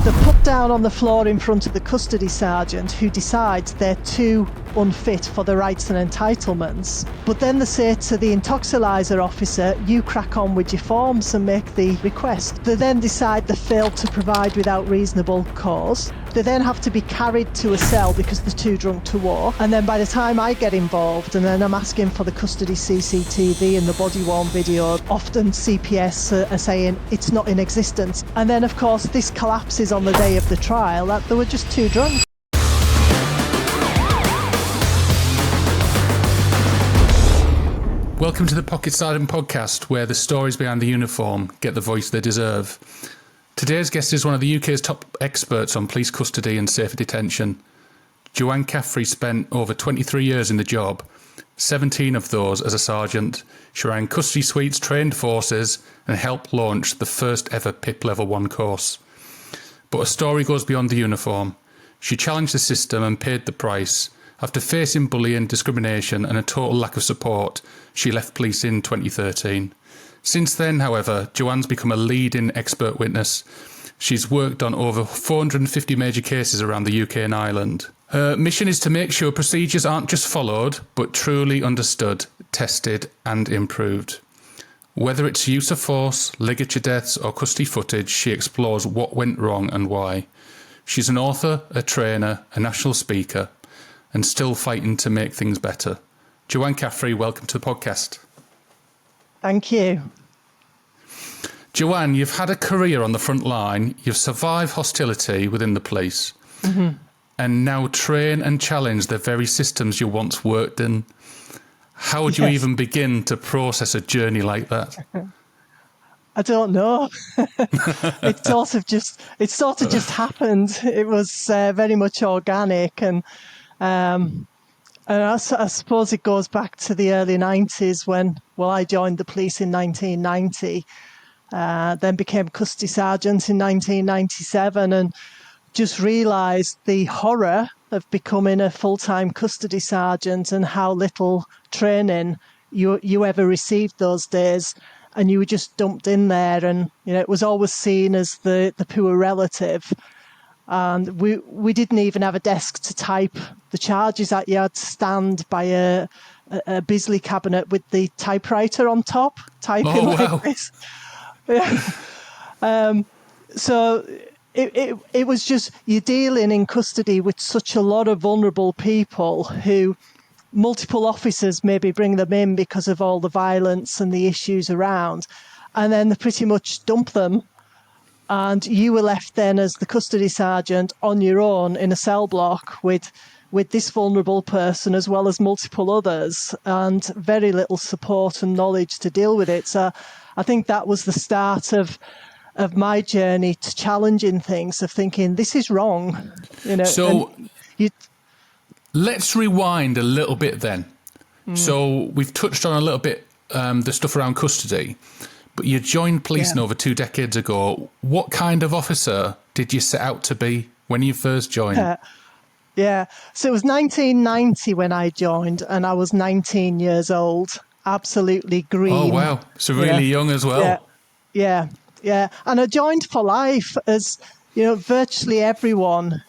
They're put down on the floor in front of the custody sergeant, who decides they're too unfit for the rights and entitlements. But then they say to the intoxilizer officer, you crack on with your forms and make the request. They then decide they failed to provide without reasonable cause. They then have to be carried to a cell because they're too drunk to walk. And then by the time I get involved, and then I'm asking for the custody CCTV and the body-worn video, often CPS are saying it's not in existence. And then, of course, this collapses on the day of the trial, that they were just too drunk. Welcome to the Pocket Sergeant podcast, where the stories behind the uniform get the voice they deserve. Today's guest is one of the UK's top experts on police custody and safer detention. Joanne Caffrey spent over 23 years in the job, 17 of those as a sergeant. She ran custody suites, trained forces, and helped launch the first ever PIP Level 1 course. But her story goes beyond the uniform. She challenged the system and paid the price. After facing bullying, discrimination, and a total lack of support, she left police in 2013. Since then, however, Joanne's become a leading expert witness. She's worked on over 450 major cases around the UK and Ireland. Her mission is to make sure procedures aren't just followed, but truly understood, tested and improved. Whether it's use of force, ligature deaths or custody footage, she explores what went wrong and why. She's an author, a trainer, a national speaker, and still fighting to make things better. Joanne Caffrey, welcome to the podcast. Thank you. Joanne, you've had a career on the front line, you've survived hostility within the police, and now train and challenge the very systems you once worked in. How would you even begin to process a journey like that? I don't know. It sort of just happened. It was very much organic, and I suppose it goes back to the early 90s when, I joined the police in 1990, then became custody sergeant in 1997, and just realised the horror of becoming a full-time custody sergeant and how little training you ever received those days. And you were just dumped in there, and it was always seen as the poor relative. And we didn't even have a desk to type the charges at. You had to stand by a Bisley cabinet with the typewriter on top, typing like this. Yeah. So it was just, you're dealing in custody with such a lot of vulnerable people who multiple officers maybe bring them in because of all the violence and the issues around, and then they pretty much dump them. And you were left then as the custody sergeant on your own in a cell block with this vulnerable person as well as multiple others, and very little support and knowledge to deal with it. So I think that was the start of my journey to challenging things, of thinking this is wrong. So let's rewind a little bit then. So we've touched on a little bit the stuff around custody. But you joined policing over 2 decades ago. What kind of officer did you set out to be when you first joined? So it was 1990 when I joined, and I was 19 years old, absolutely green. Oh, wow. So really young as well. Yeah. And I joined for life, as, virtually everyone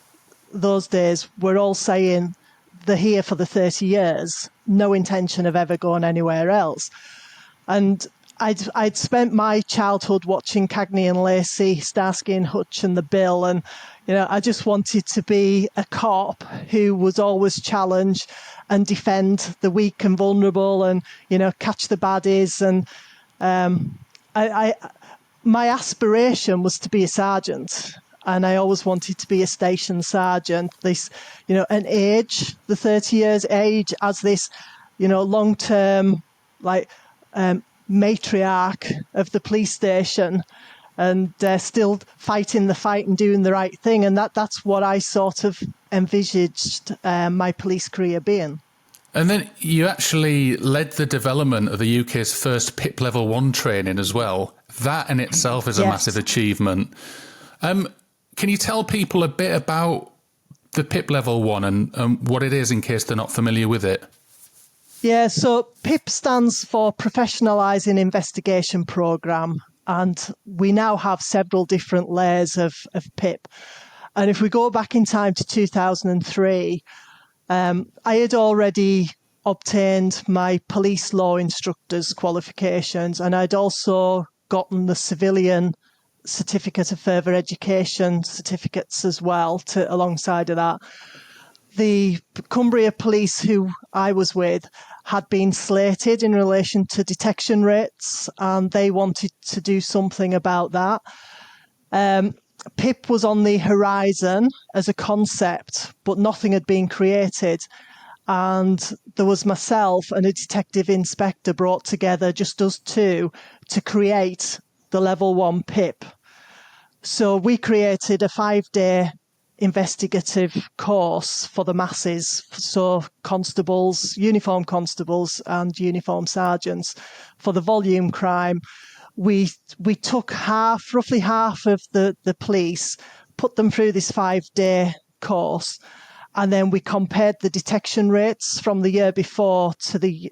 those days were all saying they're here for the 30 years, no intention of ever going anywhere else. And I'd spent my childhood watching Cagney and Lacey, Starsky and Hutch and The Bill, and I just wanted to be a cop who was always challenge and defend the weak and vulnerable, and catch the baddies. And my aspiration was to be a sergeant, and I always wanted to be a station sergeant. This, an age, the 30 years age, as this, long-term matriarch of the police station, and still fighting the fight and doing the right thing. And that's what I sort of envisaged my police career being. And then you actually led the development of the UK's first PIP Level 1 training as well. That in itself is a massive achievement. Can you tell people a bit about the PIP Level 1 and what it is, in case they're not familiar with it? Yeah, so PIP stands for Professionalising Investigation Programme. And we now have several different layers of PIP. And if we go back in time to 2003, I had already obtained my police law instructor's qualifications, and I'd also gotten the civilian certificate of further education certificates as well alongside of that. The Cumbria police who I was with had been slated in relation to detection rates, and they wanted to do something about that. PIP was on the horizon as a concept, but nothing had been created. And there was myself and a detective inspector brought together, just us two, to create the level 1 PIP. So we created a 5-day investigative course for the masses, so constables, uniformed constables and uniformed sergeants for the volume crime. We took roughly half of the police, put them through this 5-day course, and then we compared the detection rates from the year before to the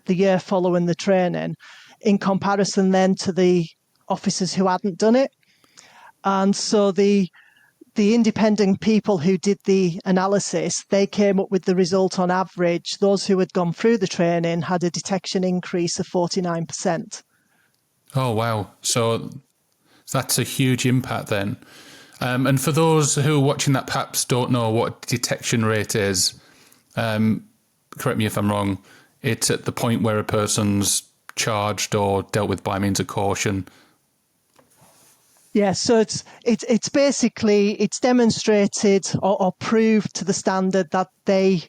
year following the training, in comparison then to the officers who hadn't done it. And so the independent people who did the analysis, they came up with the result on average. Those who had gone through the training had a detection increase of 49%. Oh, wow. So that's a huge impact then. And for those who are watching that perhaps don't know what detection rate is, correct me if I'm wrong, it's at the point where a person's charged or dealt with by means of caution. Yeah, so it's basically, it's demonstrated or proved to the standard that they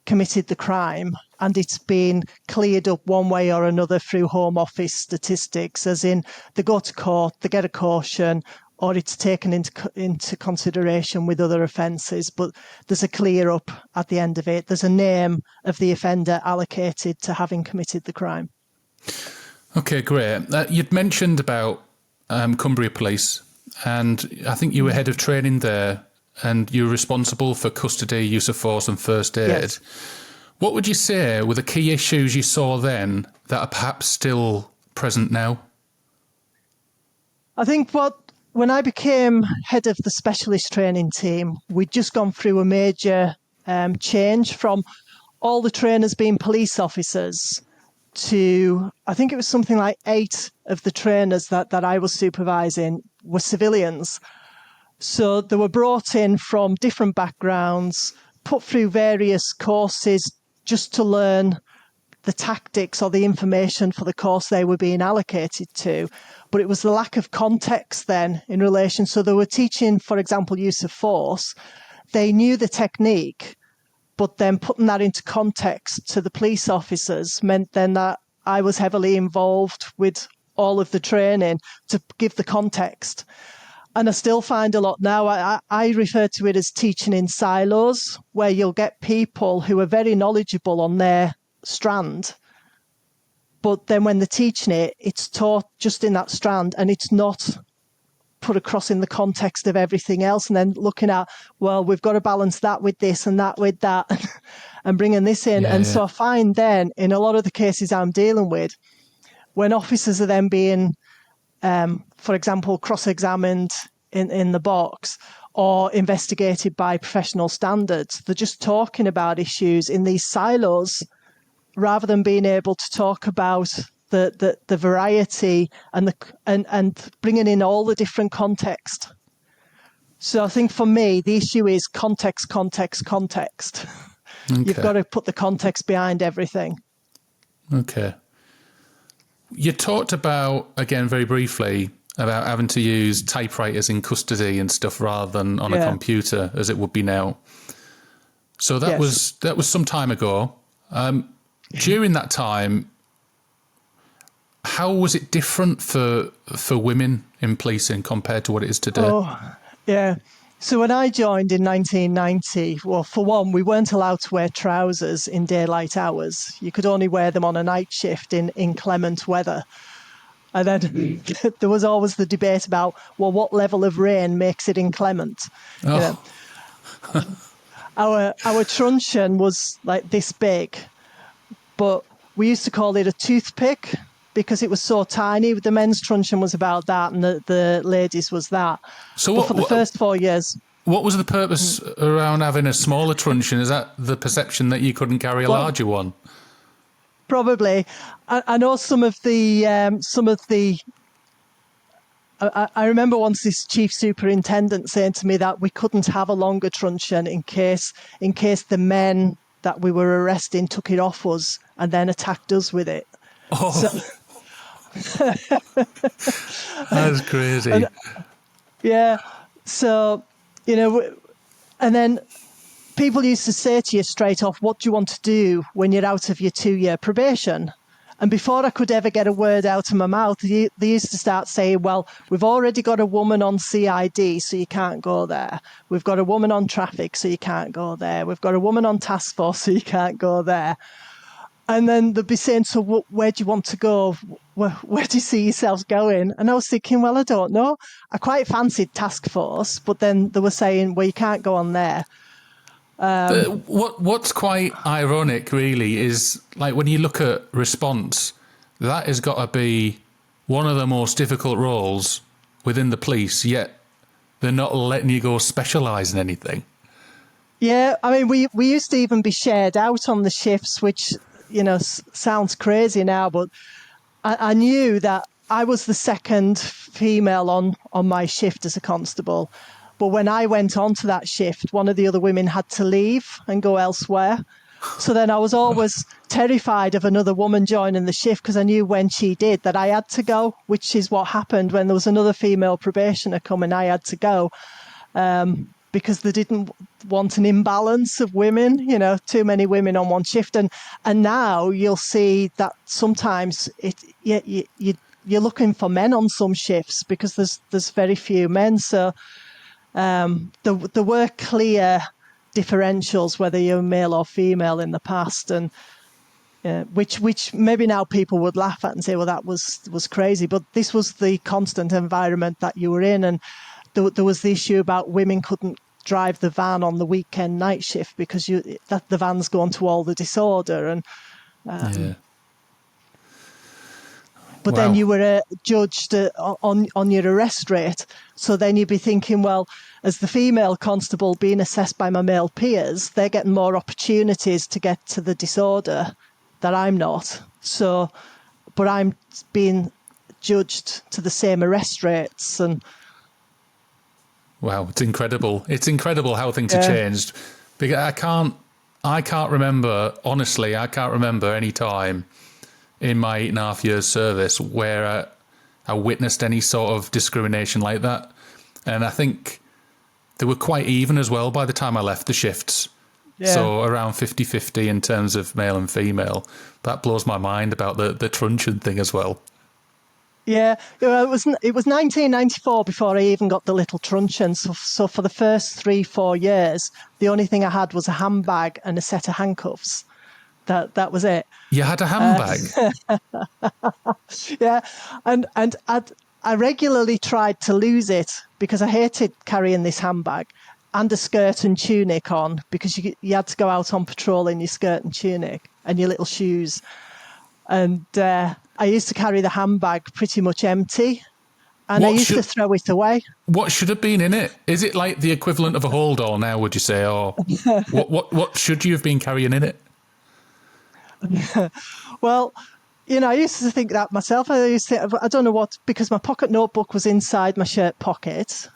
committed the crime, and it's been cleared up one way or another through Home Office statistics, as in they go to court, they get a caution, or it's taken into consideration with other offences, but there's a clear up at the end of it. There's a name of the offender allocated to having committed the crime. Okay, great. You'd mentioned about Cumbria Police, and I think you were head of training there, and you're responsible for custody, use of force and first aid. Yes. What would you say were the key issues you saw then that are perhaps still present now? I think when I became head of the specialist training team, we'd just gone through a major change from all the trainers being police officers to, I think it was something like 8 of the trainers that I was supervising were civilians. So they were brought in from different backgrounds, put through various courses just to learn the tactics or the information for the course they were being allocated to. But it was the lack of context then in relation. So they were teaching, for example, use of force. They knew the technique, but then putting that into context to the police officers meant then that I was heavily involved with all of the training to give the context. And I still find a lot now, I refer to it as teaching in silos, where you'll get people who are very knowledgeable on their strand, but then when they're teaching it, it's taught just in that strand and it's not put across in the context of everything else, and then looking at, well, we've got to balance that with this and that with that and bringing this in. So I find then in a lot of the cases I'm dealing with, when officers are then being, for example, cross-examined in the box or investigated by professional standards, they're just talking about issues in these silos rather than being able to talk about the variety and bringing in all the different context. So I think for me, the issue is context. Okay. You've got to put the context behind everything. Okay. You talked about, again, very briefly, about having to use typewriters in custody and stuff rather than on a computer as it would be now. So that was some time ago. During that time, how was it different for women in policing compared to what it is today? Oh, yeah. So when I joined in 1990, well, for one, we weren't allowed to wear trousers in daylight hours. You could only wear them on a night shift in inclement weather. And then there was always the debate about, well, what level of rain makes it inclement? Oh. You know, our truncheon was like this big, but we used to call it a toothpick because it was so tiny. The men's truncheon was about that, and the ladies was that. So but for the first 4 years, what was the purpose around having a smaller truncheon? Is that the perception that you couldn't carry a larger one? Probably. I know some of the. I remember once this chief superintendent saying to me that we couldn't have a longer truncheon in case the men that we were arresting took it off us and then attacked us with it. Oh, so, that's crazy. And, yeah. So, and then people used to say to you straight off, what do you want to do when you're out of your 2-year probation? And before I could ever get a word out of my mouth, they used to start saying, well, we've already got a woman on CID, so you can't go there. We've got a woman on traffic, so you can't go there. We've got a woman on task force, so you can't go there. And then they'd be saying, so where do you want to go? Where do you see yourselves going? And I was thinking, well, I don't know. I quite fancied task force, but then they were saying, well, you can't go on there. What's quite ironic, really, is like when you look at response, that has got to be one of the most difficult roles within the police, yet they're not letting you go specialise in anything. Yeah, I mean, we used to even be shared out on the shifts, which, sounds crazy now, but I knew that I was the second female on my shift as a constable. But when I went on to that shift, one of the other women had to leave and go elsewhere. So then I was always terrified of another woman joining the shift because I knew when she did that I had to go, which is what happened when there was another female probationer coming. I had to go because they didn't want an imbalance of women, too many women on one shift. And now you'll see that sometimes you're looking for men on some shifts because there's very few men. So there were clear differentials whether you're male or female in the past, and which maybe now people would laugh at and say, well, that was crazy, but this was the constant environment that you were in. And there was the issue about women couldn't drive the van on the weekend night shift because the van's going to all the disorder. And But Wow. then you were judged on your arrest rate. So then you'd be thinking, well, as the female constable being assessed by my male peers, they're getting more opportunities to get to the disorder that I'm not. So, but I'm being judged to the same arrest rates. And wow, it's incredible. It's incredible how things have changed. Because I can't remember, honestly, I can't remember any time in my 8.5 years service where I witnessed any sort of discrimination like that. And I think they were quite even as well by the time I left the shifts. Yeah. So around 50-50 in terms of male and female. That blows my mind about the truncheon thing as well. Yeah, it was 1994 before I even got the little truncheon. So for the first 3-4 years, the only thing I had was a handbag and a set of handcuffs. That was it. You had a handbag? Yeah, and I regularly tried to lose it because I hated carrying this handbag and a skirt and tunic on, because you had to go out on patrol in your skirt and tunic and your little shoes. And I used to carry the handbag pretty much empty, and I used to throw it away. What should have been in it? Is it like the equivalent of a hold all now, would you say? Or what should you have been carrying in it? Well, I used to think that myself. I don't know what, because my pocket notebook was inside my shirt pocket,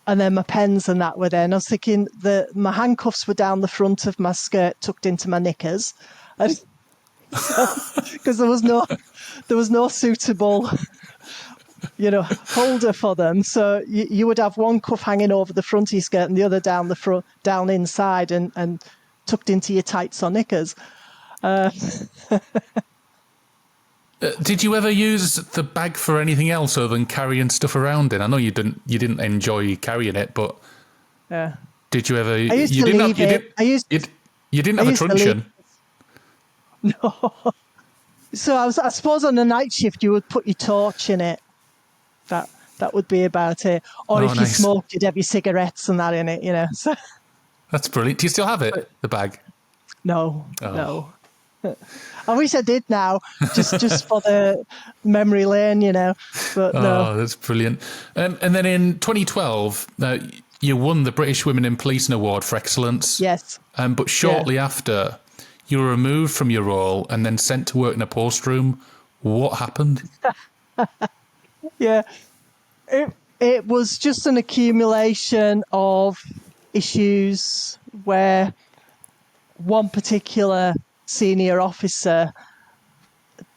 and then my pens and that were there. And I was thinking my handcuffs were down the front of my skirt, tucked into my knickers, because there was no suitable, holder for them. So you would have one cuff hanging over the front of your skirt and the other down the front, down inside, and tucked into your tights or knickers. Did you ever use the bag for anything else other than carrying stuff around in? I know you didn't enjoy carrying it, but did you ever? I used to leave it. You didn't have a truncheon. No. So I suppose on the night shift you would put your torch in it. That would be about it. Or if you smoked, you'd have your cigarettes and that in it. So. That's brilliant. Do you still have it? The bag? No, no. I wish I did now, just for the memory lane, but no. Oh, that's brilliant. And then in 2012, you won the British Women in Policing Award for Excellence. Yes. But shortly after, you were removed from your role and then sent to work in a post room. What happened? Yeah. It was just an accumulation of issues where one particular senior officer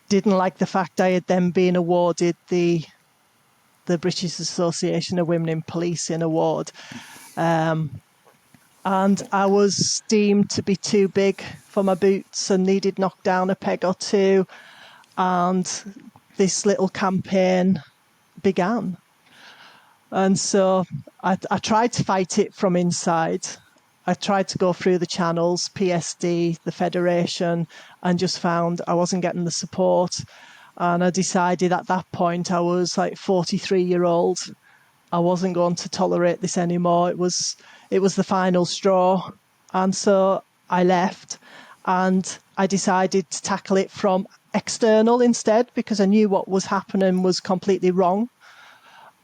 didn't like the fact I had then been awarded the British Association of Women in Policing Award. And I was deemed to be too big for my boots and needed knocked down a peg or two. And this little campaign began. And so I tried to fight it from inside. I tried to go through the channels, PSD, the Federation, and just found I wasn't getting the support. And I decided at that point, I was like 43-year-old. I wasn't going to tolerate this anymore. It was the final straw. And so I left and I decided to tackle it from external instead, because I knew what was happening was completely wrong.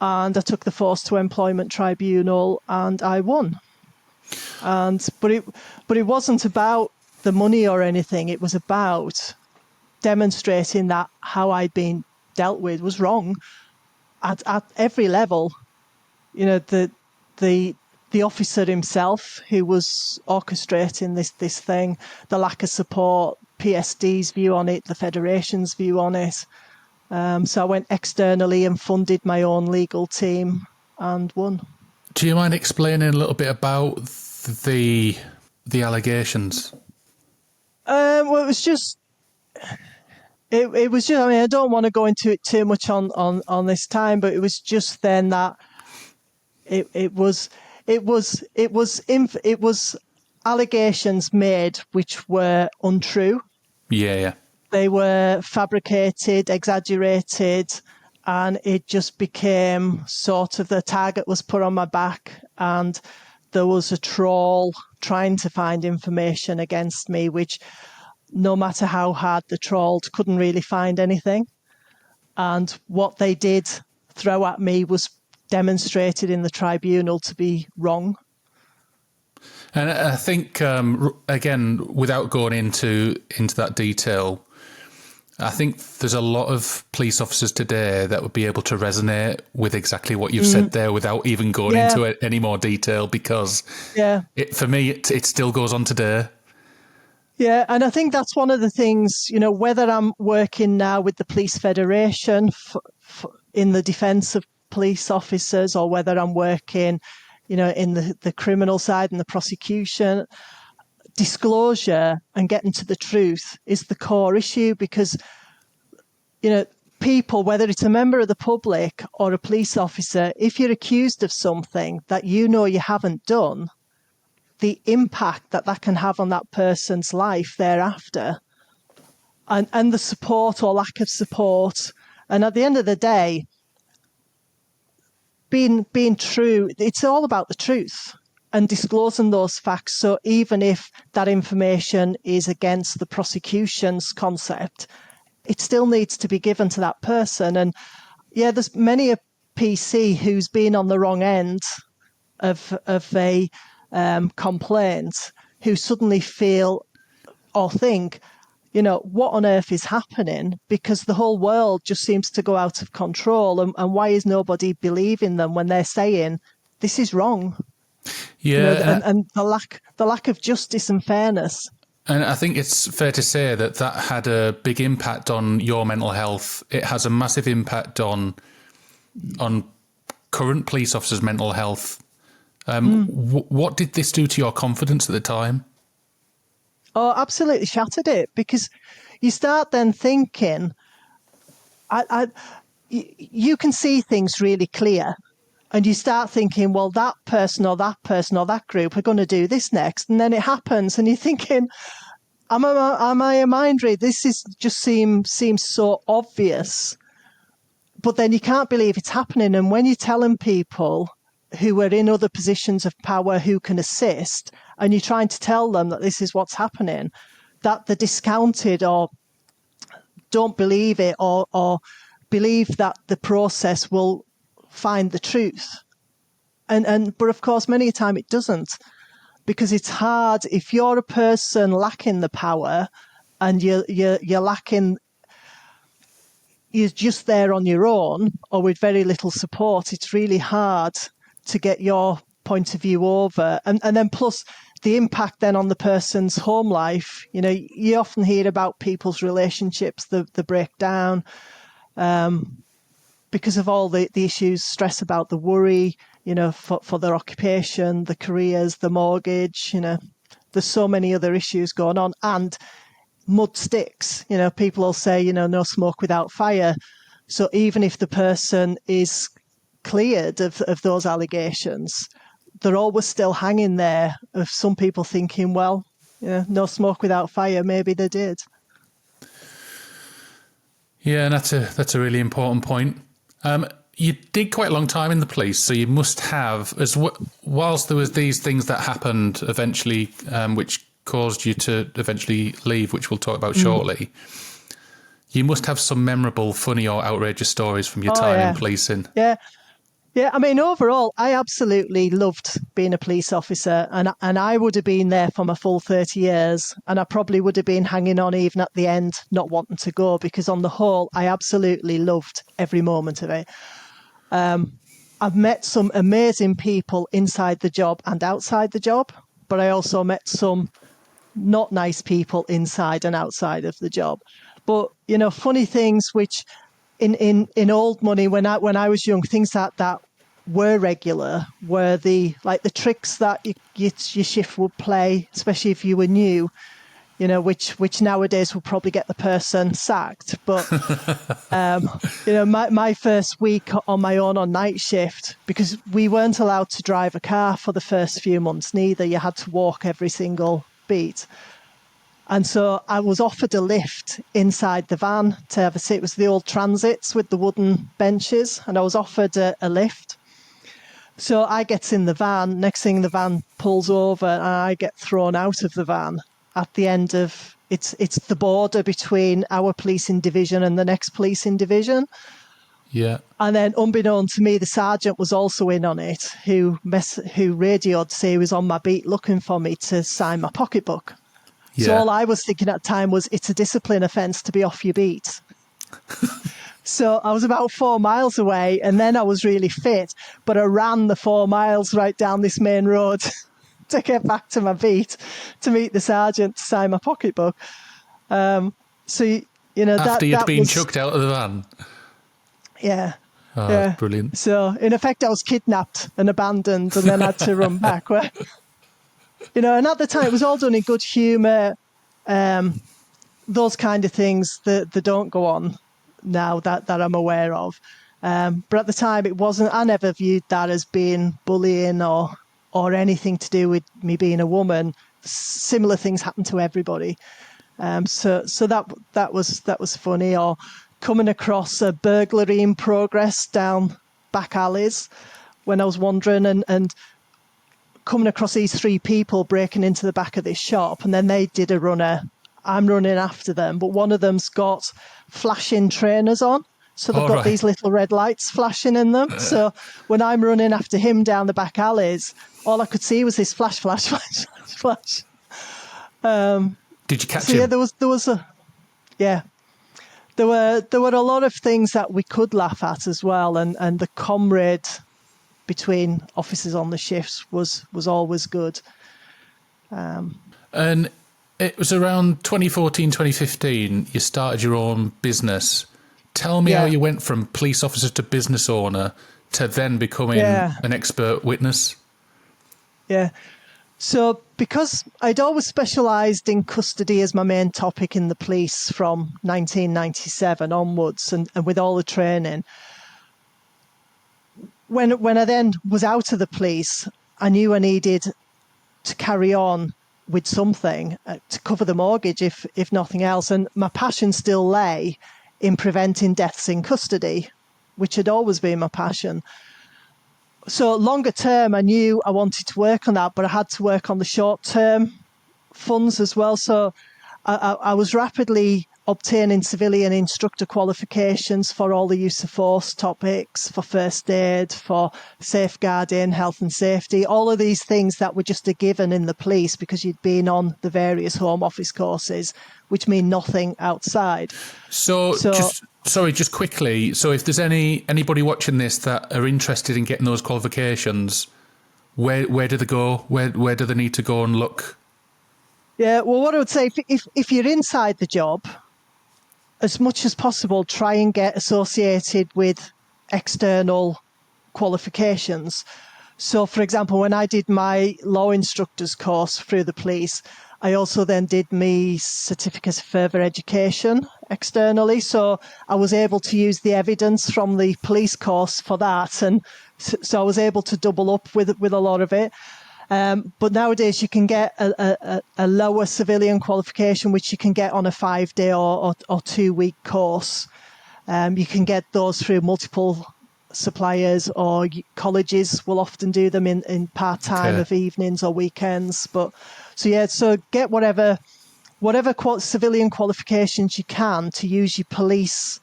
And I took the force to employment tribunal and I won. But it wasn't about the money or anything. It was about demonstrating that how I'd been dealt with was wrong at every level. The officer himself who was orchestrating this thing, the lack of support, PSD's view on it, the Federation's view on it. So I went externally and funded my own legal team and won. Do you mind explaining a little bit about the allegations? Well, it was just. It was just. I mean, I don't want to go into it too much on this time, but it was just then that it was allegations made which were untrue. Yeah. They were fabricated, exaggerated, and it just became sort of the target was put on my back, and there was a trawl trying to find information against me, which no matter how hard they trawled, couldn't really find anything. And what they did throw at me was demonstrated in the tribunal to be wrong. And I think, again, without going into that detail, I think there's a lot of police officers today that would be able to resonate with exactly what you've said there without even going into it any more detail, because for me, it still goes on today. Yeah, and I think that's one of the things, whether I'm working now with the Police Federation in the defence of police officers, or whether I'm working, in the criminal side and the prosecution, disclosure and getting to the truth is the core issue, because people, whether it's a member of the public or a police officer, if you're accused of something that you haven't done, the impact that can have on that person's life thereafter, and the support or lack of support, and at the end of the day, being true, it's all about the truth and disclosing those facts. So even if that information is against the prosecution's concept, it still needs to be given to that person. And there's many a PC who's been on the wrong end of a complaint, who suddenly feel or think, what on earth is happening? Because the whole world just seems to go out of control. And why is nobody believing them when they're saying this is wrong? Yeah, and the lack of justice and fairness. And I think it's fair to say that had a big impact on your mental health. It has a massive impact on current police officers' mental health. What did this do to your confidence at the time? Oh, absolutely shattered it, because you start then thinking, you can see things really clear. And you start thinking, well, that person or that person or that group are going to do this next. And then it happens and you're thinking, am I a mind read? This seems so obvious. But then you can't believe it's happening. And when you're telling people who are in other positions of power who can assist, and you're trying to tell them that this is what's happening, that they're discounted or don't believe it, or believe that the process will find the truth. But of course, many a time it doesn't, because it's hard if you're a person lacking the power and you're lacking, you're just there on your own or with very little support. It's really hard to get your point of view over, and then plus the impact then on the person's home life. You know, you often hear about people's relationships, the breakdown, because of all the issues, stress about the worry, you know, for their occupation, the careers, the mortgage, you know, there's so many other issues going on. And mud sticks, you know, people will say, you know, no smoke without fire. So even if the person is cleared of those allegations, they're always still hanging there of some people thinking, well, you know, no smoke without fire, maybe they did. Yeah, and that's a really important point. You did quite a long time in the police, so you must have, whilst there was these things that happened eventually, which caused you to eventually leave, which we'll talk about shortly, you must have some memorable, funny or outrageous stories from your time in policing. Yeah, I mean, overall, I absolutely loved being a police officer, and I would have been there for my full 30 years, and I probably would have been hanging on even at the end, not wanting to go, because on the whole, I absolutely loved every moment of it. I've met some amazing people inside the job and outside the job, but I also met some not nice people inside and outside of the job. But, you know, funny things which in old money, when I was young, things that were regular were the tricks that your shift would play, especially if you were new, you know, which nowadays will probably get the person sacked. But you know, my first week on my own on night shift, because we weren't allowed to drive a car for the first few months neither. You had to walk every single beat. And so I was offered a lift inside the van to have a sit. It was the old transits with the wooden benches, and I was offered a lift. So I get in the van. Next thing, the van pulls over, and I get thrown out of the van at the end of it's the border between our policing division and the next policing division. Yeah. And then, unbeknown to me, the sergeant was also in on it, who radioed to say he was on my beat looking for me to sign my pocketbook. Yeah. So all I was thinking at the time was, it's a discipline offence to be off your beat. So I was about 4 miles away, and then I was really fit, but I ran the 4 miles right down this main road to get back to my beat to meet the sergeant to sign my pocketbook. So, you know, after you'd been chucked out of the van. Yeah. Oh, yeah. Brilliant. So in effect, I was kidnapped and abandoned, and then had to run back. You know, and at the time, it was all done in good humour. Those kind of things that don't go on now that I'm aware of. But at the time, it wasn't. I never viewed that as being bullying or anything to do with me being a woman. Similar things happen to everybody. So that was funny. Or coming across a burglary in progress down back alleys when I was wandering, and coming across these three people breaking into the back of this shop, and then they did a runner. I'm running after them, but one of them's got flashing trainers on. So they've got these little red lights flashing in them. So when I'm running after him down the back alleys, all I could see was this flash, flash, flash, flash, flash. Did you catch so him? Yeah, there were a lot of things that we could laugh at as well, and the comrade between officers on the shifts was always good. And it was around 2014, 2015, you started your own business. Tell me how you went from police officer to business owner to then becoming an expert witness. Yeah. So because I'd always specialised in custody as my main topic in the police from 1997 onwards, and with all the training, when I then was out of the police, I knew I needed to carry on with something to cover the mortgage, if nothing else. And my passion still lay in preventing deaths in custody, which had always been my passion. So longer term, I knew I wanted to work on that, but I had to work on the short term funds as well. So I was rapidly obtaining civilian instructor qualifications for all the use of force topics, for first aid, for safeguarding, health and safety, all of these things that were just a given in the police because you'd been on the various Home Office courses, which mean nothing outside. So just quickly, so if there's anybody watching this that are interested in getting those qualifications, where do they go? Where do they need to go and look? Yeah, well, what I would say, if you're inside the job, as much as possible, try and get associated with external qualifications. So, for example, when I did my law instructor's course through the police, I also then did my certificate of further education externally. So I was able to use the evidence from the police course for that. And so I was able to double up with a lot of it. But nowadays you can get a lower civilian qualification, which you can get on a 5-day or 2-week course. You can get those through multiple suppliers, or colleges will often do them in part-time of evenings or weekends. So get whatever civilian qualifications you can to use your police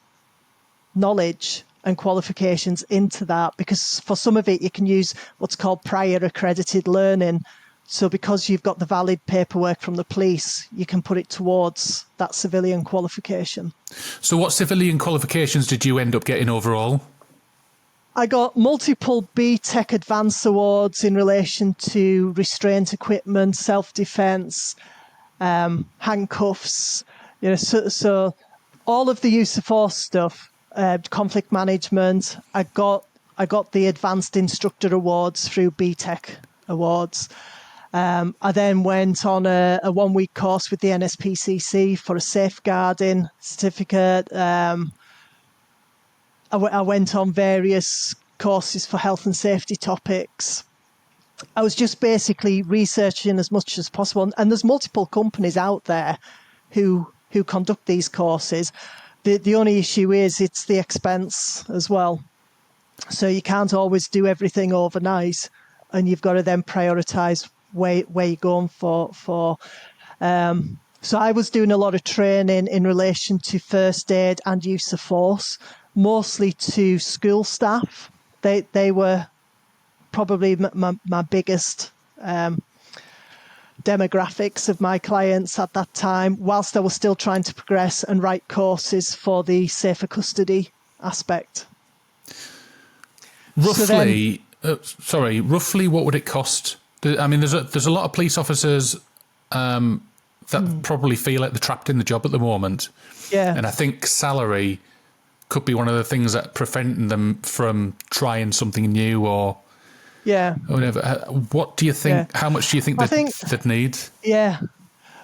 knowledge and qualifications into that, because for some of it you can use what's called prior accredited learning. So because you've got the valid paperwork from the police, you can put it towards that civilian qualification. So what civilian qualifications did you end up getting overall? I got multiple BTEC Advance Awards in relation to restraint equipment, self-defence, handcuffs, so all of the use of force stuff. Conflict management. I got the Advanced Instructor Awards through BTEC Awards. I then went on a 1-week course with the NSPCC for a safeguarding certificate. I went on various courses for health and safety topics. I was just basically researching as much as possible. And there's multiple companies out there who conduct these courses. The only issue is it's the expense as well. So you can't always do everything overnight, and you've got to then prioritise where you're going for. So I was doing a lot of training in relation to first aid and use of force, mostly to school staff. They were probably my biggest demographics of my clients at that time, whilst I was still trying to progress and write courses for the safer custody aspect. Roughly, roughly what would it cost? I mean, there's a lot of police officers that probably feel like they're trapped in the job at the moment. Yeah. And I think salary could be one of the things that preventing them from trying something new or whatever. What do you think? Yeah. How much do you think they'd need? Yeah.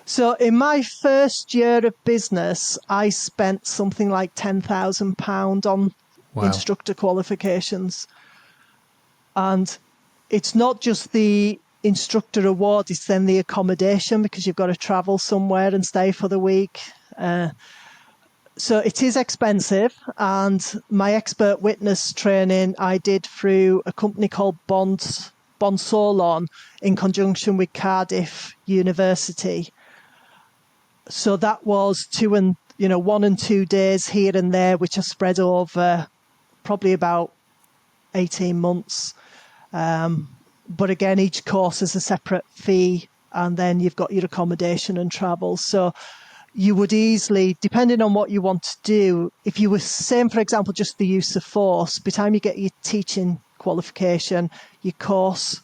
So in my first year of business, I spent something like £10,000 on instructor qualifications. And it's not just the instructor award, it's then the accommodation, because you've got to travel somewhere and stay for the week. So it is expensive, and my expert witness training I did through a company called Bond Solon in conjunction with Cardiff University. So that was 1 and 2 days here and there, which are spread over probably about 18 months. But again, each course is a separate fee, and then you've got your accommodation and travel. So you would easily, depending on what you want to do, if you were saying, for example, just the use of force, by the time you get your teaching qualification, your course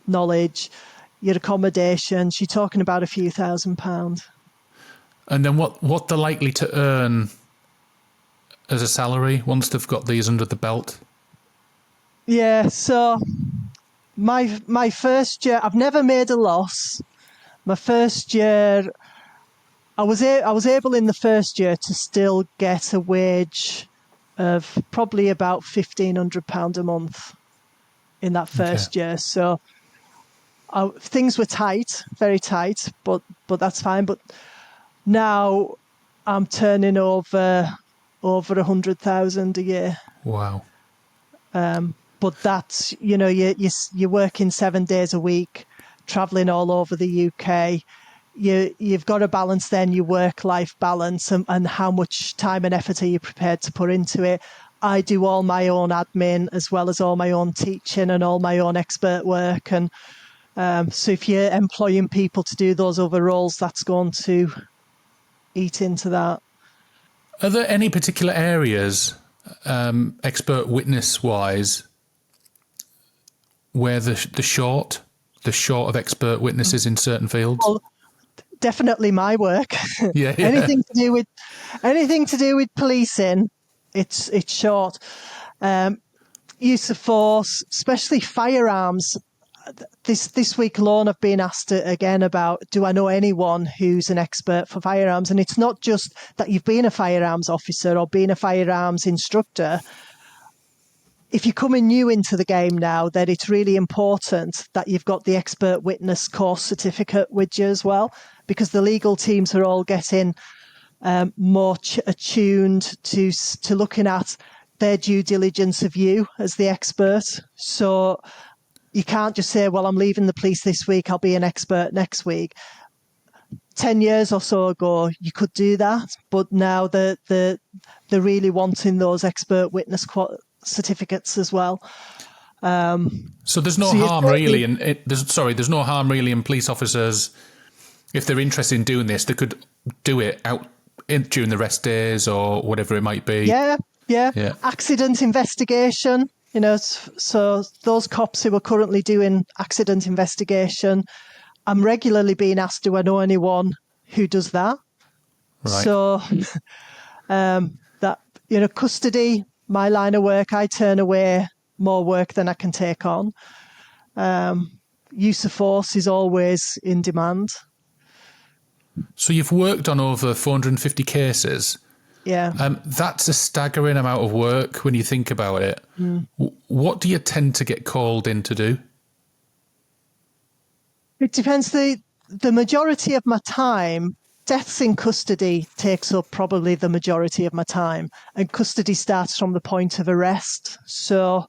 knowledge, your accommodations, you're talking about a few £1,000s. And then what they're likely to earn as a salary once they've got these under the belt? Yeah, so my first year, I've never made a loss. My first year, I was able in the first year to still get a wage of probably about £1,500 a month in that first year. So things were tight, very tight, but that's fine. But now I'm turning over 100,000 a year. Wow. But that's, you're working 7 days a week, traveling all over the UK. you've got to balance then your work-life balance and how much time and effort are you prepared to put into it. I do all my own admin as well as all my own teaching and all my own expert work. And so if you're employing people to do those other roles, that's going to eat into that. Are there any particular areas, expert witness-wise, where the short of expert witnesses in certain fields? Well, definitely my work. Yeah. anything to do with policing, it's short. Use of force, especially firearms. This week alone, I've been asked again about, do I know anyone who's an expert for firearms? And it's not just that you've been a firearms officer or been a firearms instructor. If you're coming new into the game now, then it's really important that you've got the expert witness course certificate with you as well, because the legal teams are all getting more attuned to looking at their due diligence of you as the expert. So you can't just say, well, I'm leaving the police this week, I'll be an expert next week. 10 years or so ago, you could do that, but now they're really wanting those expert witness certificates as well. So there's no harm really, there's no harm really in police officers, if they're interested in doing this, they could do it out during the rest days or whatever it might be. Yeah. Accident investigation. So those cops who are currently doing accident investigation, I'm regularly being asked, do I know anyone who does that? Right. So custody, my line of work, I turn away more work than I can take on. Use of force is always in demand. So you've worked on over 450 cases. Yeah. That's a staggering amount of work when you think about it. What do you tend to get called in to do? It depends. The majority of my time, deaths in custody takes up probably the majority of my time. And custody starts from the point of arrest. So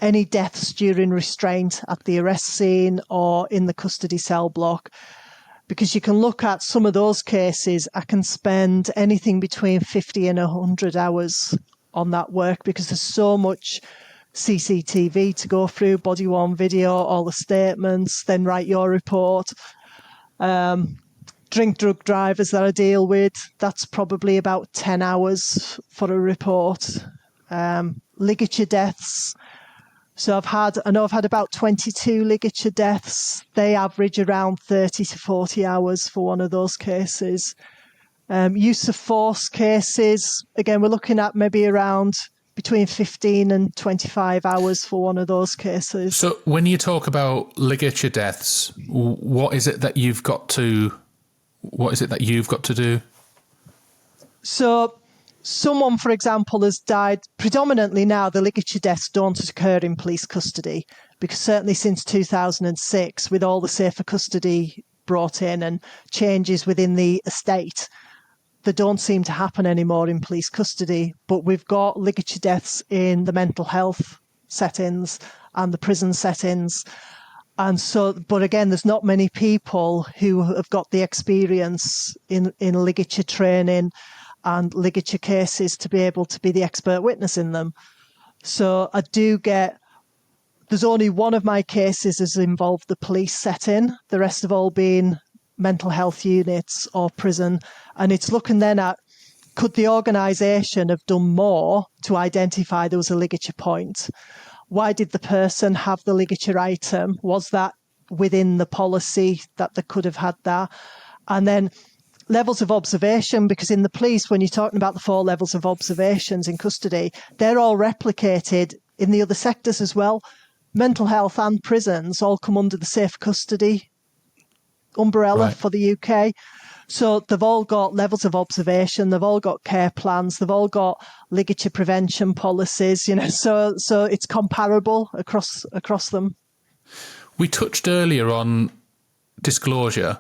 any deaths during restraint at the arrest scene or in the custody cell block, because you can look at some of those cases, I can spend anything between 50 and 100 hours on that work because there's so much CCTV to go through, body-worn video, all the statements, then write your report. Drug drivers that I deal with, that's probably about 10 hours for a report. Ligature deaths. So I've had about 22 ligature deaths. They average around 30 to 40 hours for one of those cases. Use of force cases, again, we're looking at maybe around between 15 and 25 hours for one of those cases. So when you talk about ligature deaths, what is it that you've got to do? So someone, for example, has died. Predominantly now, the ligature deaths don't occur in police custody because certainly since 2006, with all the safer custody brought in and changes within the estate, they don't seem to happen anymore in police custody. But we've got ligature deaths in the mental health settings and the prison settings. And so, but again, there's not many people who have got the experience in ligature training and ligature cases to be able to be the expert witness in them. So I do get, there's only one of my cases has involved the police setting, the rest have all been mental health units or prison. And it's looking then at, could the organisation have done more to identify there was a ligature point? Why did the person have the ligature item? Was that within the policy that they could have had that? And then levels of observation, because in the police, when you're talking about the 4 levels of observations in custody, they're all replicated in the other sectors as well. Mental health and prisons all come under the safe custody umbrella for the UK. So they've all got levels of observation, they've all got care plans, they've all got ligature prevention policies, so it's comparable across them. We touched earlier on disclosure.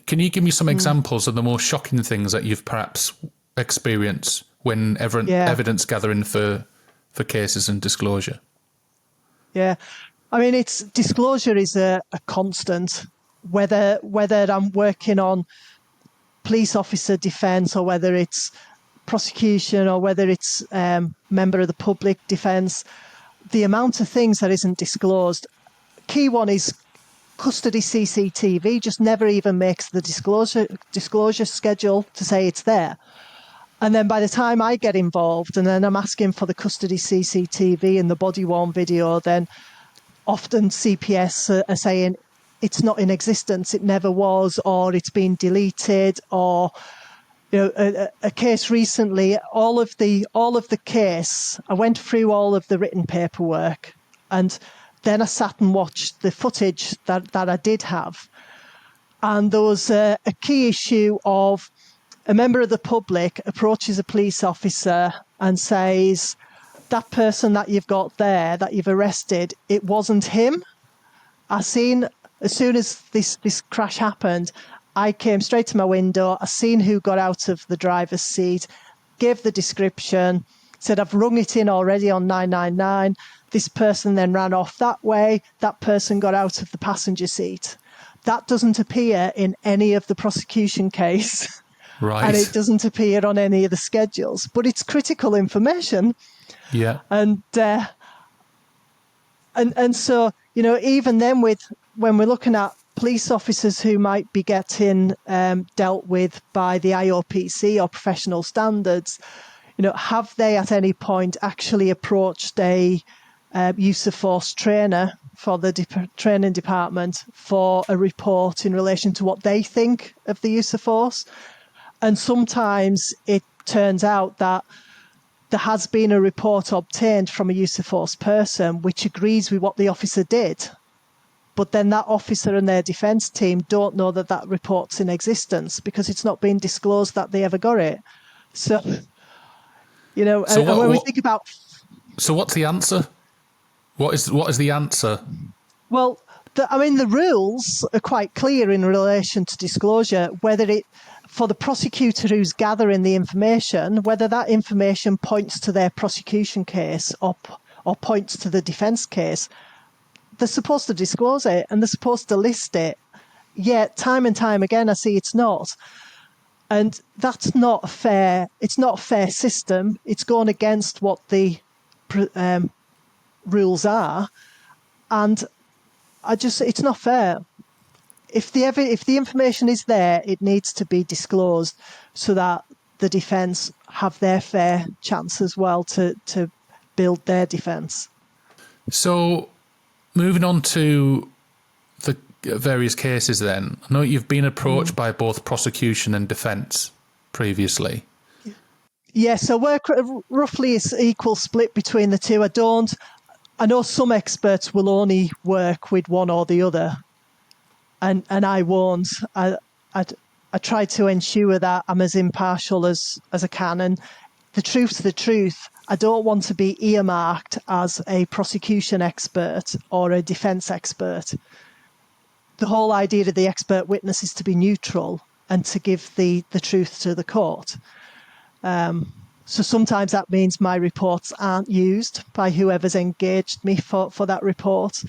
Can you give me some examples of the most shocking things that you've perhaps experienced when evidence gathering for cases and disclosure? Yeah. I mean, disclosure is a constant whether I'm working on police officer defence or whether it's prosecution or whether it's member of the public defence, the amount of things that isn't disclosed. Key one is custody CCTV just never even makes the disclosure schedule to say it's there. And then by the time I get involved and then I'm asking for the custody CCTV and the body-worn video, then often CPS are saying it's not in existence, it never was, or it's been deleted, or a case recently, all of the case, I went through all of the written paperwork and then I sat and watched the footage that I did have. And there was a key issue of a member of the public approaches a police officer and says, that person that you've got there, that you've arrested, it wasn't him. I seen, as soon as this crash happened, I came straight to my window, I seen who got out of the driver's seat, gave the description, said I've rung it in already on 999. This person then ran off that way. That person got out of the passenger seat. That doesn't appear in any of the prosecution case. Right. And it doesn't appear on any of the schedules. But it's critical information. Yeah. And so, even then when we're looking at police officers who might be getting dealt with by the IOPC or professional standards, have they at any point actually approached a use of force trainer for the training department for a report in relation to what they think of the use of force? And sometimes it turns out that there has been a report obtained from a use of force person which agrees with what the officer did. But then that officer and their defence team don't know that report's in existence because it's not been disclosed that they ever got it. So, when we think about... So what's the answer? What is the answer? Well, the rules are quite clear in relation to disclosure, whether it... for the prosecutor who's gathering the information, whether that information points to their prosecution case or points to the defence case, they're supposed to disclose it and they're supposed to list it. Yet, time and time again, I see it's not. And that's not a fair. It's not a fair system. It's going against what the rules are, and it's not fair. If the information is there, it needs to be disclosed so that the defence have their fair chance as well to build their defence. So, moving on to the various cases then, I know you've been approached by both prosecution and defence previously. Yeah, so we're roughly an equal split between the two. I know some experts will only work with one or the other. And I won't. I try to ensure that I'm as impartial as I can. And the truth's the truth. I don't want to be earmarked as a prosecution expert or a defence expert. The whole idea of the expert witness is to be neutral and to give the truth to the court. So sometimes that means my reports aren't used by whoever's engaged me for that report.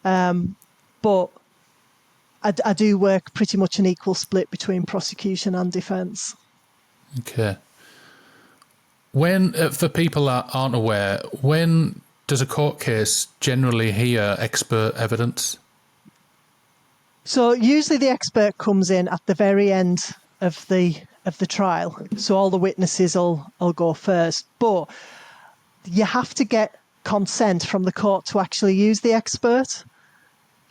But I do work pretty much an equal split between prosecution and defence. Okay. When, for people that aren't aware, when does a court case generally hear expert evidence? So usually the expert comes in at the very end of the trial. So all the witnesses will go first. But you have to get consent from the court to actually use the expert.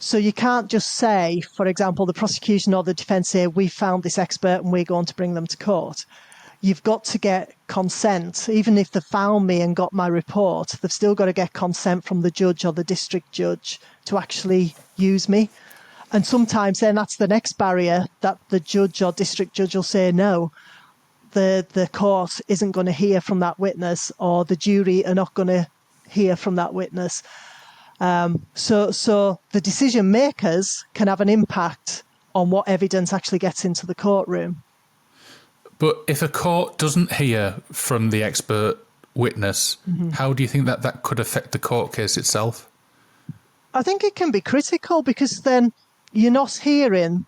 So you can't just say, for example, the prosecution or the defence say, we found this expert and we're going to bring them to court. You've got to get consent. Even if they found me and got my report, they've still got to get consent from the judge or the district judge to actually use me. And sometimes then that's the next barrier, that the judge or district judge will say, no, the court isn't going to hear from that witness, or the jury are not going to hear from that witness. So the decision makers can have an impact on what evidence actually gets into the courtroom. But if a court doesn't hear from the expert witness, how do you think that could affect the court case itself? I think it can be critical, because then you're not hearing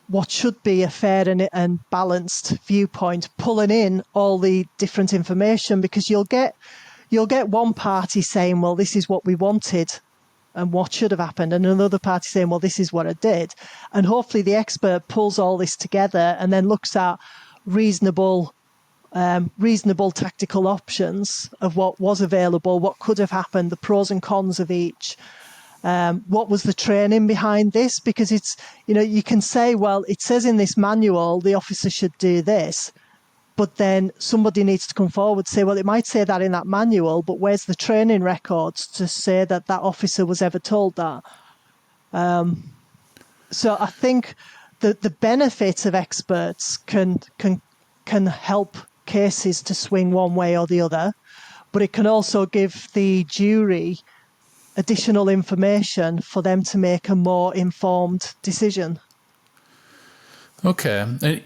what should be a fair and balanced viewpoint pulling in all the different information, because you'll get one party saying, well, this is what we wanted and what should have happened, and another party saying, well, this is what I did. And hopefully the expert pulls all this together and then looks at reasonable tactical options of what was available, what could have happened, the pros and cons of each. What was the training behind this? Because it's, you can say, well, it says in this manual the officer should do this, but then somebody needs to come forward and say, well, it might say that in that manual, but where's the training records to say that officer was ever told that? So I think that the benefit of experts can help cases to swing one way or the other, but it can also give the jury additional information for them to make a more informed decision. Okay.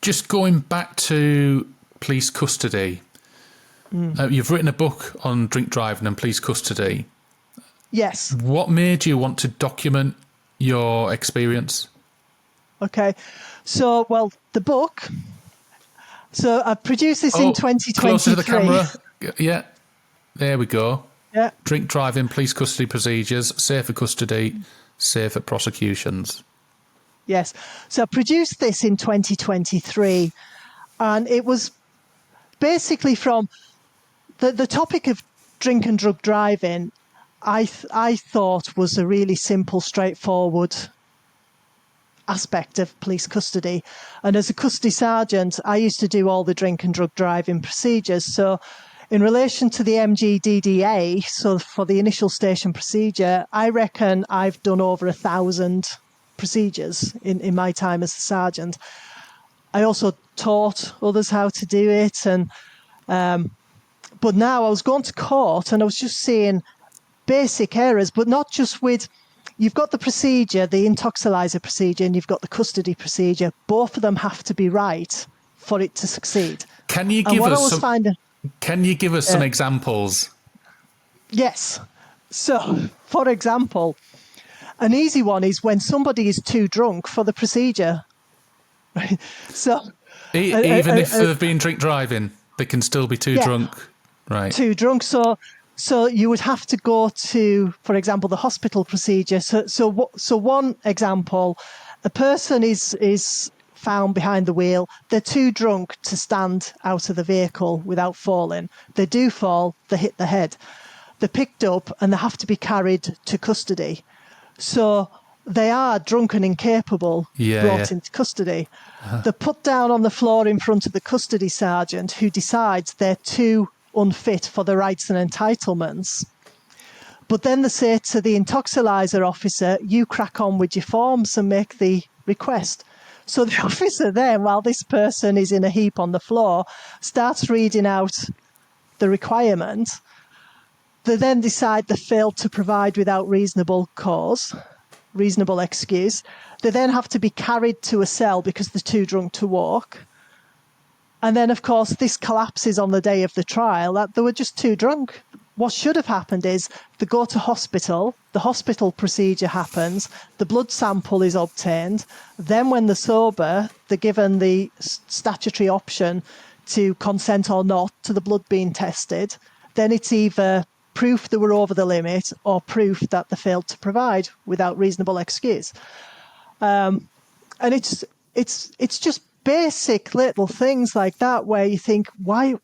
Just going back to police custody, you've written a book on drink driving and police custody. Yes. What made you want to document your experience? Okay. So, well, the book. So I produced this in 2023. Closer to the camera. Yeah. There we go. Yeah. Drink driving, police custody procedures, safer custody, safer prosecutions. Yes. So I produced this in 2023, and it was basically from the topic of drink and drug driving. I thought was a really simple, straightforward aspect of police custody. And as a custody sergeant, I used to do all the drink and drug driving procedures. So in relation to the MGDDA, so for the initial station procedure, I reckon I've done over 1,000 procedures in my time as a sergeant. I also taught others how to do it. And but now I was going to court and I was just seeing basic errors, but not just with, you've got the procedure, the intoxilizer procedure, and you've got the custody procedure. Both of them have to be right for it to succeed. Can you give us some examples? Yes. So, for example, an easy one is when somebody is too drunk for the procedure. So, even if they've been drink driving, they can still be too drunk. Right. Too drunk. So you would have to go to, for example, the hospital procedure. So one example, a person is found behind the wheel. They're too drunk to stand out of the vehicle without falling. They do fall. They hit the head. They're picked up and they have to be carried to custody. So they are drunk and incapable, brought into custody. They're put down on the floor in front of the custody sergeant, who decides they're too unfit for the rights and entitlements. But then they say to the intoxilizer officer, you crack on with your forms and make the request. So the officer then, while this person is in a heap on the floor, starts reading out the requirement. They then decide they failed to provide without reasonable cause, reasonable excuse. They then have to be carried to a cell because they're too drunk to walk. And then, of course, this collapses on the day of the trial, that they were just too drunk. What should have happened is they go to hospital, the hospital procedure happens, the blood sample is obtained. Then when they're sober, they're given the statutory option to consent or not to the blood being tested. Then it's either proof they were over the limit or proof that they failed to provide without reasonable excuse. And it's just basic little things like that where you think, why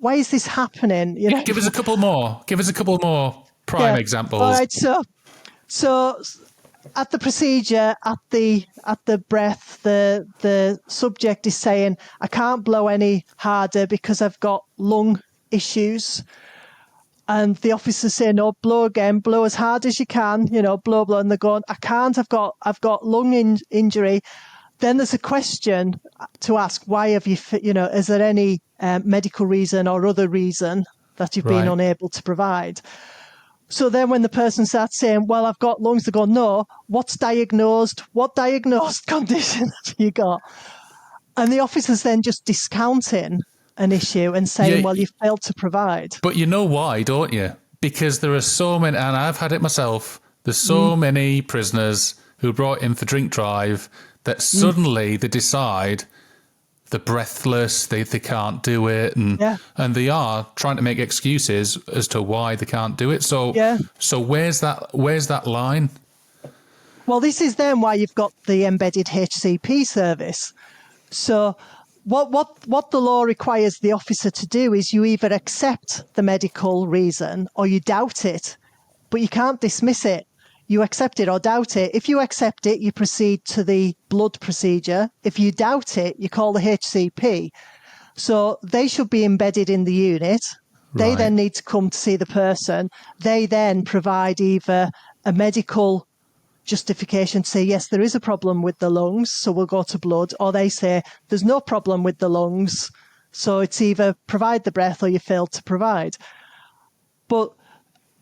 is this happening? Give us a couple more. Give us a couple more prime examples. All right. So at the procedure, at the breath, the subject is saying, I can't blow any harder because I've got lung issues. And the officer's saying, no, blow again, blow as hard as you can, blow, and they're going, I can't, I've got lung injury. Then there's a question to ask, why have you, is there any medical reason or other reason that you've been unable to provide? So then when the person starts saying, well, I've got lungs, they go, no, what's diagnosed? What diagnosed condition have you got? And the officer's then just discounting an issue and saying, well, you failed to provide. But you know why, don't you? because there are so many, and I've had it myself, there's so many prisoners who are brought in for drink drive that suddenly they decide they're breathless, they can't do it, and they are trying to make excuses as to why they can't do it. So where's that line? Well, this is then why you've got the embedded HCP service. So what the law requires the officer to do is you either accept the medical reason or you doubt it, but you can't dismiss it. You accept it or doubt it. If you accept it, you proceed to the blood procedure. If you doubt it, you call the HCP. So they should be embedded in the unit. They then need to come to see the person. They then provide either a medical justification to say, yes, there is a problem with the lungs, so we'll go to blood, or they say there's no problem with the lungs, so it's either provide the breath or you fail to provide. But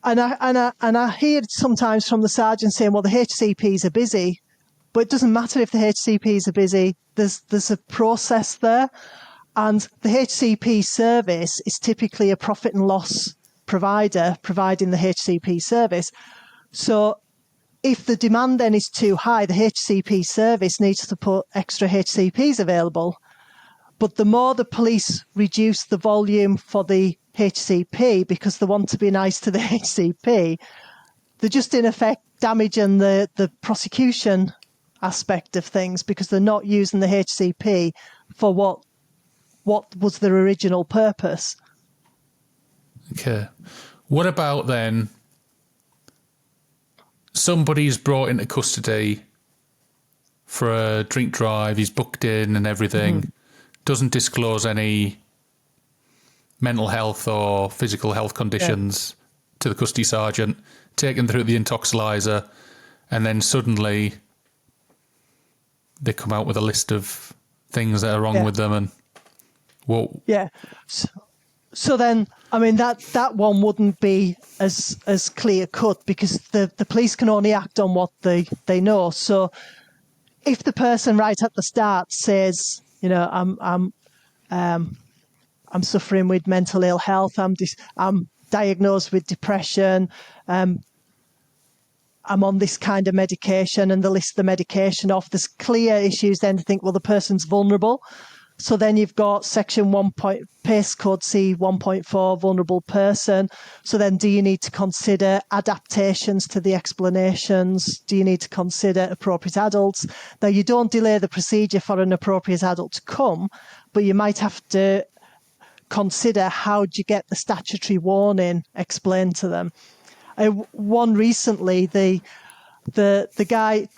and I hear sometimes from the sergeant saying, well, the HCPs are busy, but it doesn't matter if the HCPs are busy. There's a process there, and the HCP service is typically a profit and loss provider providing the HCP service. So if the demand then is too high, the HCP service needs to put extra HCPs available. But the more the police reduce the volume for the HCP because they want to be nice to the HCP, they're just in effect damaging the prosecution aspect of things because they're not using the HCP for what was their original purpose. Okay. What about then somebody's brought into custody for a drink drive, he's booked in and everything, doesn't disclose any mental health or physical health conditions to the custody sergeant, taken through the intoxilizer, and then suddenly they come out with a list of things that are wrong with them, and whoa. Yeah. So then, I mean, that one wouldn't be as clear cut because the police can only act on what they know. So if the person right at the start says, you know, I'm suffering with mental ill health, I'm diagnosed with depression, I'm on this kind of medication, and they list the medication off, there's clear issues then to think, well, the person's vulnerable. So then you've got section 1. PACE code C 1.4, vulnerable person. So then do you need to consider adaptations to the explanations? Do you need to consider appropriate adults? Now, you don't delay the procedure for an appropriate adult to come, but you might have to consider how do you get the statutory warning explained to them. One recently, the guy,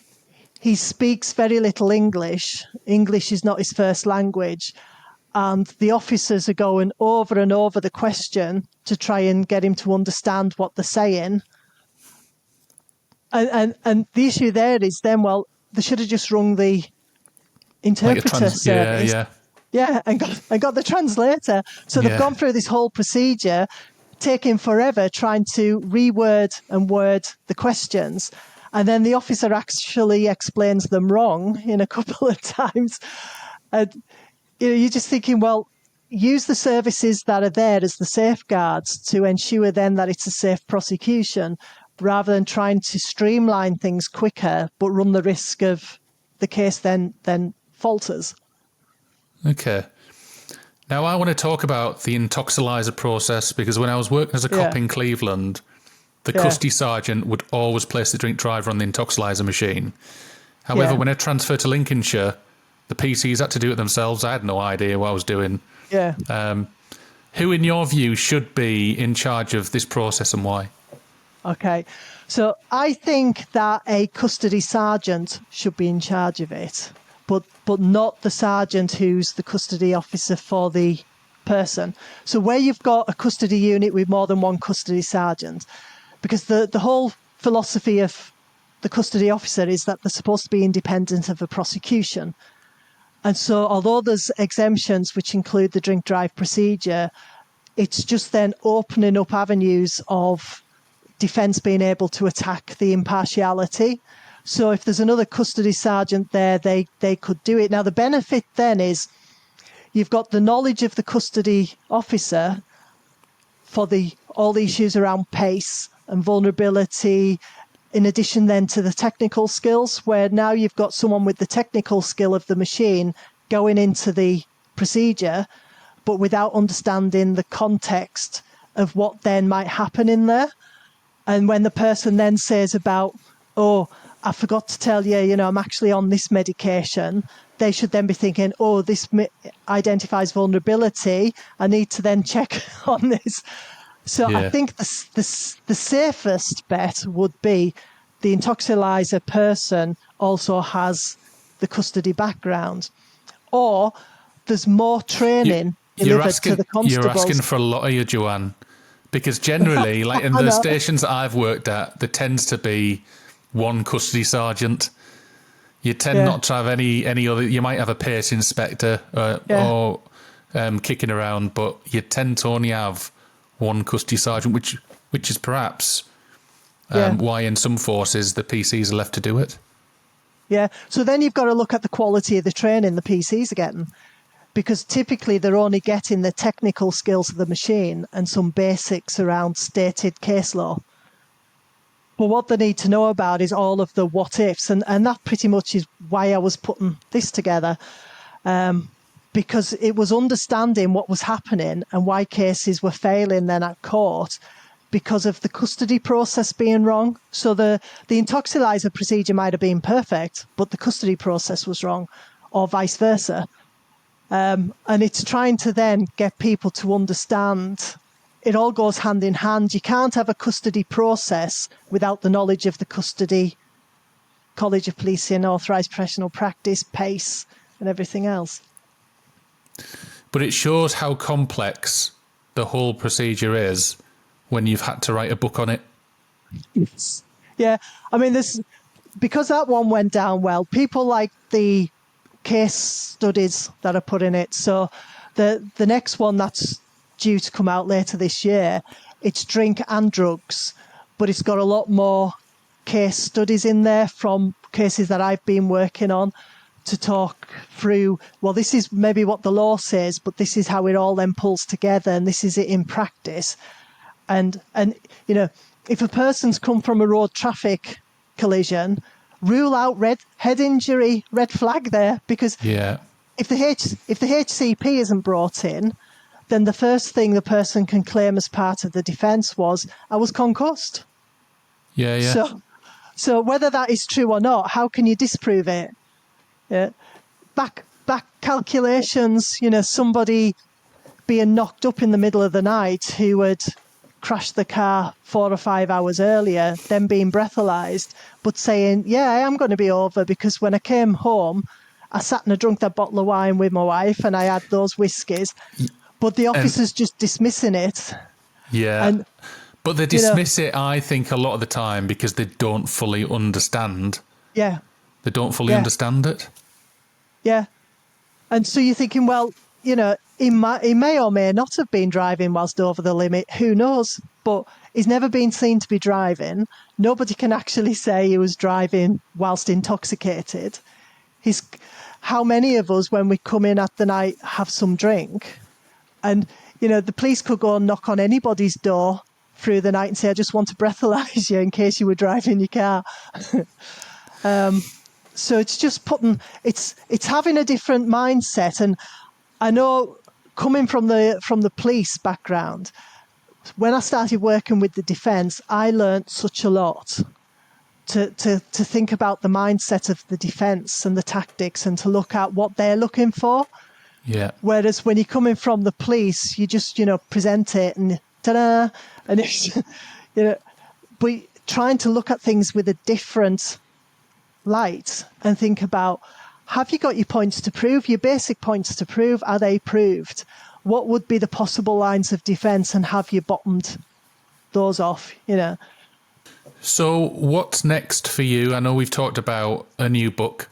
he speaks very little English. English is not his first language. And the officers are going over and over the question to try and get him to understand what they're saying. And the issue there is then, well, they should have just rung the interpreter service. Yeah, and got the translator. So they've gone through this whole procedure, taking forever trying to reword and word the questions. And then the officer actually explains them wrong in a couple of times. And you're just thinking, well, use the services that are there as the safeguards to ensure then that it's a safe prosecution, rather than trying to streamline things quicker, but run the risk of the case then falters. Okay. Now I want to talk about the intoxilizer process, because when I was working as a cop in Cleveland, the custody sergeant would always place the drink driver on the intoxilizer machine. However, when I transferred to Lincolnshire, the PCs had to do it themselves. I had no idea what I was doing. Yeah. Who, in your view, should be in charge of this process and why? Okay. So I think that a custody sergeant should be in charge of it, but not the sergeant who's the custody officer for the person. So where you've got a custody unit with more than one custody sergeant, because the whole philosophy of the custody officer is that they're supposed to be independent of the prosecution. And so although there's exemptions which include the drink drive procedure, it's just then opening up avenues of defence being able to attack the impartiality. So if there's another custody sergeant there, they could do it. Now, the benefit then is you've got the knowledge of the custody officer for the all the issues around pace and vulnerability, in addition then to the technical skills, where now you've got someone with the technical skill of the machine going into the procedure, but without understanding the context of what then might happen in there. And when the person then says about, oh, I forgot to tell you, I'm actually on this medication, they should then be thinking, oh, this identifies vulnerability. I need to then check on this. So I think the safest bet would be the intoxilizer person also has the custody background, or there's more training delivered to the constables. You're asking for a lot of you, Joanne, because generally, like in the stations that I've worked at, there tends to be one custody sergeant. You tend not to have any other. You might have a pace inspector or kicking around, but you tend to only have one custody sergeant, which is perhaps why in some forces the PCs are left to do it. Yeah, so then you've got to look at the quality of the training the PCs are getting, because typically they're only getting the technical skills of the machine and some basics around stated case law. But what they need to know about is all of the what ifs, and that pretty much is why I was putting this together, because it was understanding what was happening and why cases were failing then at court because of the custody process being wrong. So the intoxilizer procedure might have been perfect, but the custody process was wrong, or vice versa. And it's trying to then get people to understand it all goes hand in hand. You can't have a custody process without the knowledge of the custody, College of Policing, authorised professional practice, PACE, and everything else. But it shows how complex the whole procedure is when you've had to write a book on it. Yes. Yeah, I mean, because that one went down well, people like the case studies that are put in it. So the next one that's due to come out later this year, it's drink and drugs, but it's got a lot more case studies in there from cases that I've been working on to talk through, well, this is maybe what the law says, but this is how it all then pulls together, and this is it in practice. And if a person's come from a road traffic collision, rule out head injury, red flag there, because if the HCP isn't brought in, then the first thing the person can claim as part of the defence was, I was concussed. Yeah. So whether that is true or not, how can you disprove it? Yeah. Back calculations, somebody being knocked up in the middle of the night who had crashed the car 4 or 5 hours earlier, then being breathalyzed, but saying, yeah, I am going to be over because when I came home, I sat and I drunk that bottle of wine with my wife and I had those whiskies. But the officer's just dismissing it. Yeah. But they dismiss it, I think, a lot of the time because they don't fully understand. Yeah. They don't fully understand it. Yeah. And so you're thinking, well, he may or may not have been driving whilst over the limit. Who knows? But he's never been seen to be driving. Nobody can actually say he was driving whilst intoxicated. How many of us, when we come in at the night, have some drink? And, the police could go and knock on anybody's door through the night and say, I just want to breathalyze you in case you were driving your car. So it's just it's having a different mindset. And I know coming from the police background, when I started working with the defence, I learnt such a lot to think about the mindset of the defence and the tactics and to look at what they're looking for. Yeah. Whereas when you're coming from the police, you just, present it and ta-da, and it's, but trying to look at things with a different light and think about, have you got your points to prove, your basic points to prove? Are they proved? What would be the possible lines of defence, and have you bottomed those off, So what's next for you? I know we've talked about a new book.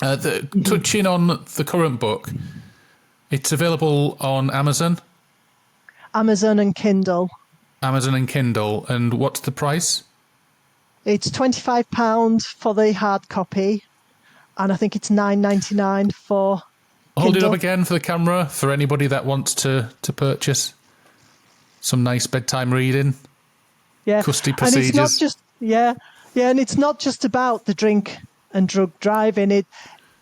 Touching on the current book, it's available on Amazon? Amazon and Kindle. Amazon and Kindle. And what's the price? It's £25 for the hard copy, and I think it's $9.99 for Kindle. Hold it up again for the camera for anybody that wants to purchase. some nice bedtime reading. Yeah. Custody And it's not procedures. just, and it's not just about the drink and drug driving.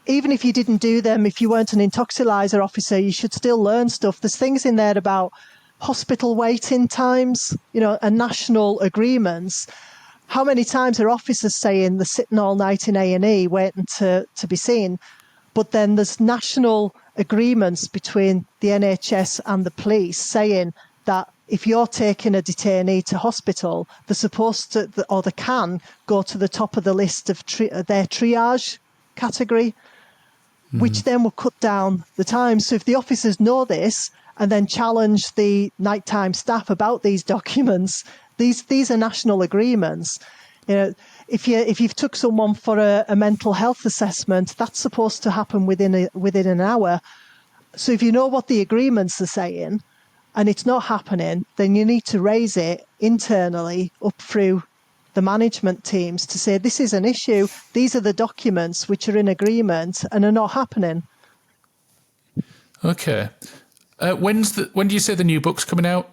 Even if you didn't do them, if you weren't an intoxilizer officer, you should still learn stuff. There's things in there about hospital waiting times, and national agreements. How many times are officers saying they're sitting all night in A&E waiting to be seen? But then there's national agreements between the NHS and the police saying that if you're taking a detainee to hospital, they're supposed to, or they can, go to the top of the list of their triage category, which then will cut down the time. So if the officers know this and then challenge the nighttime staff about these documents, these are national agreements. If you've took someone for a mental health assessment, that's supposed to happen within an hour. So if you know what the agreements are saying, and it's not happening, then you need to raise it internally up through the management teams to say this is an issue. These are the documents which are in agreement and are not happening. Okay. When do you say the new book's coming out?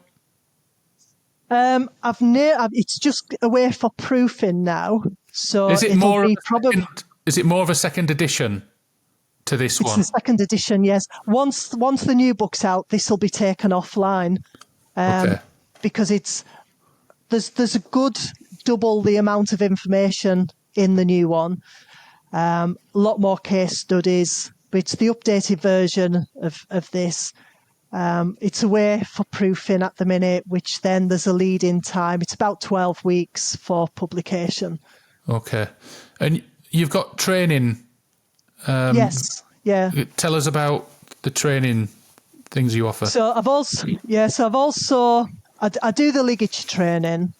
It's just a way for proofing now. So Is it it'll be probably. Is it more of a second edition to this one? It's the second edition, yes. Once the new book's out, this will be taken offline, Okay. because there's a good double the amount of information in the new one. A lot more case studies, but it's the updated version of this. It's a way for proofing at the minute, which then there's a lead-in time. It's about 12 weeks for publication. Okay. And you've got training. Yes, yeah. Tell us about the training things you offer. So I do the ligature training,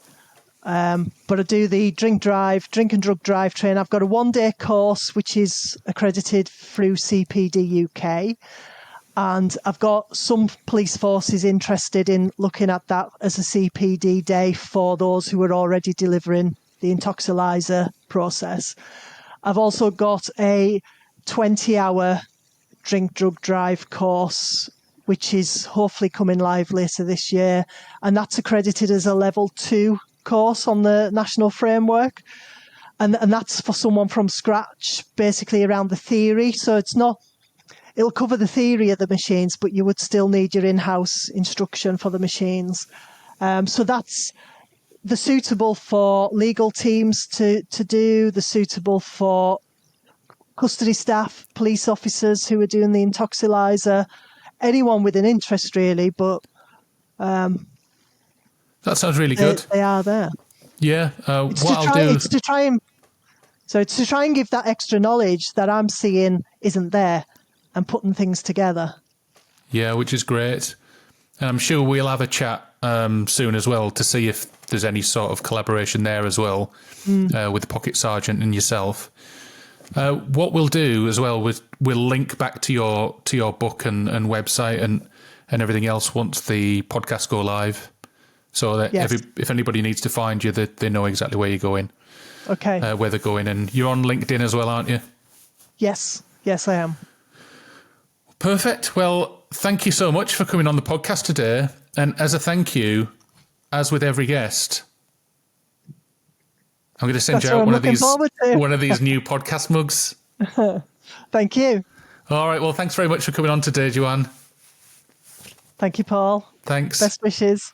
but I do the drink and drug drive training. I've got a 1-day course which is accredited through CPD UK, and I've got some police forces interested in looking at that as a CPD day for those who are already delivering the intoxilizer process. I've also got a 20-hour drink, drug, drive course, which is hopefully coming live later this year. And that's accredited as a level 2 course on the national framework. And that's for someone from scratch, basically around the theory. So it'll cover the theory of the machines, but you would still need your in-house instruction for the machines. So that's the suitable for legal teams to do, the suitable for custody staff, police officers who are doing the intoxilizer, anyone with an interest really, but that sounds really good. They are there. Yeah. It's to try and give that extra knowledge that I'm seeing isn't there and putting things together. Yeah, which is great. And I'm sure we'll have a chat soon as well to see if there's any sort of collaboration there as well with the Pocket Sergeant and yourself. What we'll do as well is we'll link back to your book and website and everything else once the podcast go live, so that if anybody needs to find you, they know exactly where you're going. Okay. Where they're going, and you're on LinkedIn as well, aren't you? Yes, I am. Perfect. Well, thank you so much for coming on the podcast today. And as a thank you, as with every guest, I'm going to send you out one of these new podcast mugs. Thank you. All right. Well, thanks very much for coming on today, Joanne. Thank you, Paul. Thanks. Best wishes.